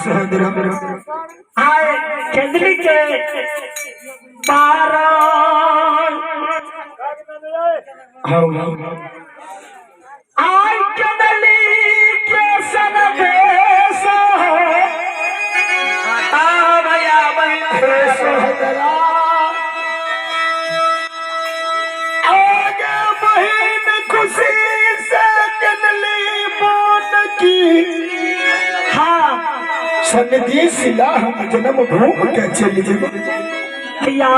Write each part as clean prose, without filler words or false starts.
सहोदर आए चंद्री के पारा आय चंदली के सनदेश भैया सहोदरा आगे बहन खुशी से चंदली बोन की सन्निधि सिला हम जन्म भूम के चली जब भैया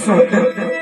सहोदर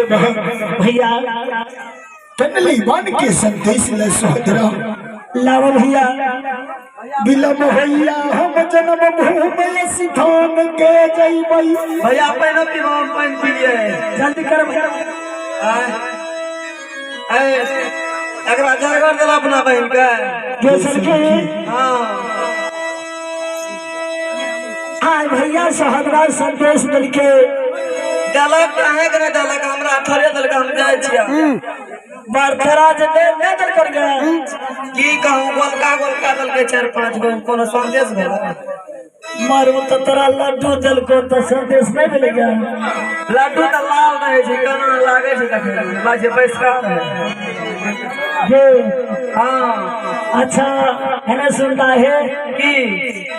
भैया तनली बन के संदेश ले सोहदरा लावा भैया विलम होइया हम जन्म भूमि सिधान के जइबई। भैया पहनो कि हम पानी पी लिए जल्दी कर भैया। अगर जरगर दिला अपना बहन का केसर के हां हाय भैया सहदरा संदेश दल के दलक काहे करे दलक हमरा थरे दलक हम जाय छिया बरतरा जे ले दल कर गए की कहूं गोलका दल के 4-5 गो कोनो संदेश भेला मारो तो तोरा लड्डू दल को तो संदेश नहीं मिलेगा। लड्डू त लाल रहे छै कना लागे छै देखे बाजे पैसा है ये हां अच्छा है सुनता है की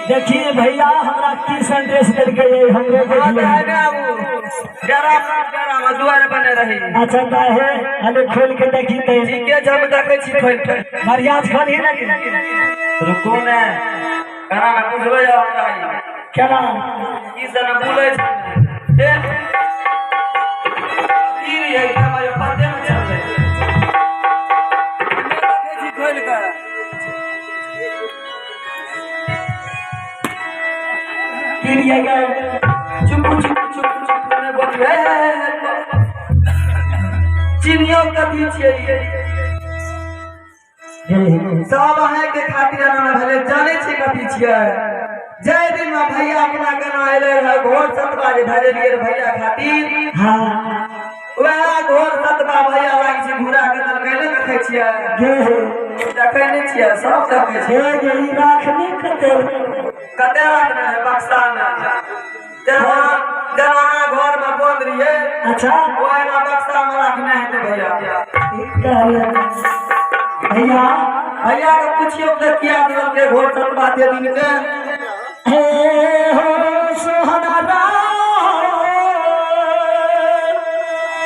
देखिए भैया हमरा की संदेश दल के हमरे देख ले जरा दुआरे बने रही। अच्छा का है हले खोल के देखी ते ठीक है जब देखे छी खोल के मर्याद खोल ही लगी रुको ने कना ना पूछबे जा क्या ई जना बोले छै ई ये हमारे पते में चल रहे देखे छी खोल के किरिएगा चुप ने बोलिए चिनियो कथी छियै सब है के खातिर ना भले जाने छी कथी छियै जय दिन में भैया अपना गाना आइले है घोर सतबा जे भले लिए भैया खातिर हां वह घोर सतबा भैया लाग छी घुरा के दल कैले देखे छियै देखे नहीं छियै सब देखे छियै यही राखनी कते रखना है बक्सा में जहाँ घर में बंद रहिए अच्छा वो ना बक्सा में रखना है तो भैया भैया भैया को पूछियो तो क्या दिल के घोर सतबा दे दिन के हे हो सोहदरा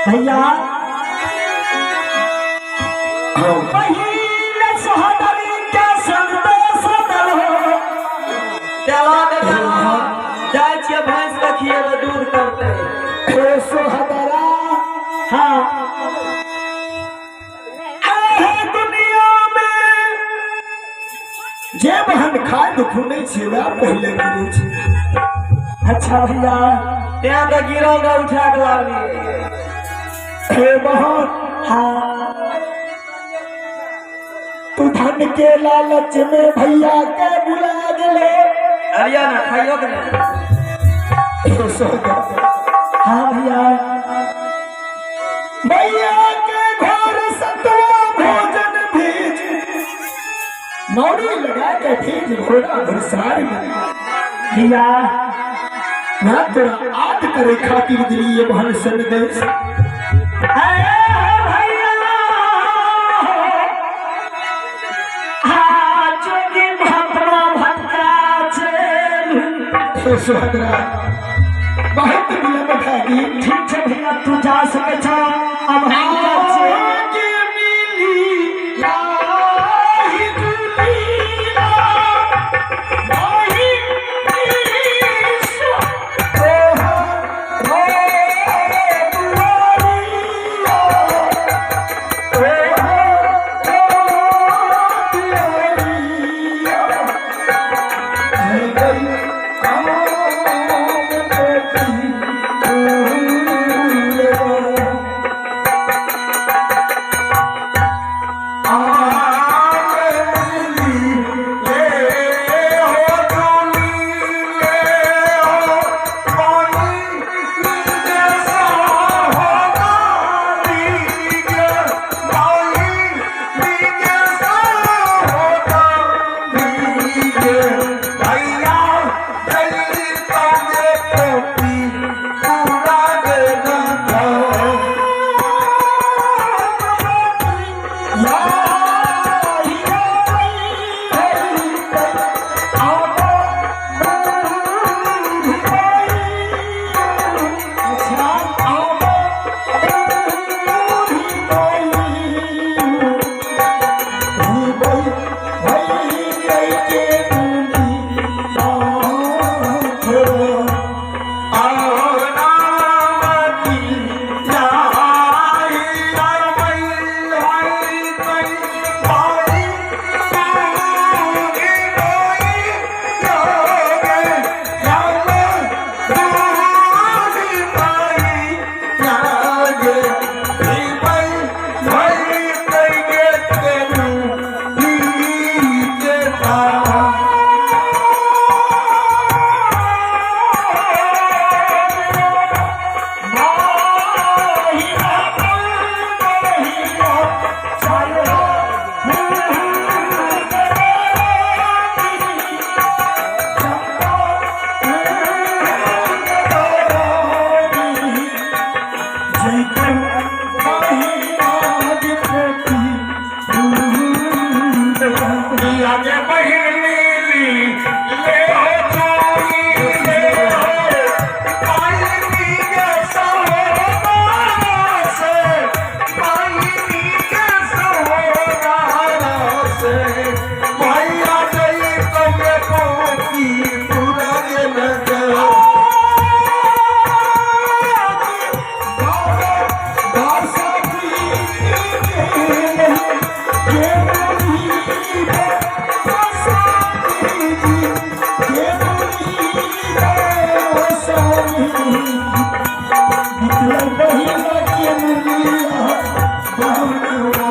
भैया पहले सोहदरी के संदेश दल हो चला जाए छिए भैंस के खिए दूध करते हे सोहदरा हाँ दुनिया में जे बहन खाद खुने छे वा पहले गिरे छे। अच्छा भैया यहाँ तो गिरो का उठा के लावली हे बहन हाँ तू धन के लालच में भैया के बुला दिले। हरियाणा खाइयो के नहीं हे सोहदरा हाँ भैया भैया के घर सतवा भोजन भेज नौरी लगा के भेज घोड़ा भरसार में भैया ना तेरा आद करे खातिर दिली ये बहन संदेश। हे सोहदरा बहुत विलंब भागी ठीक है भैया तू जा सके छा अब हम आगे मिली लाही दुनिया लाही ईशा दही के मुनिया बहुनवा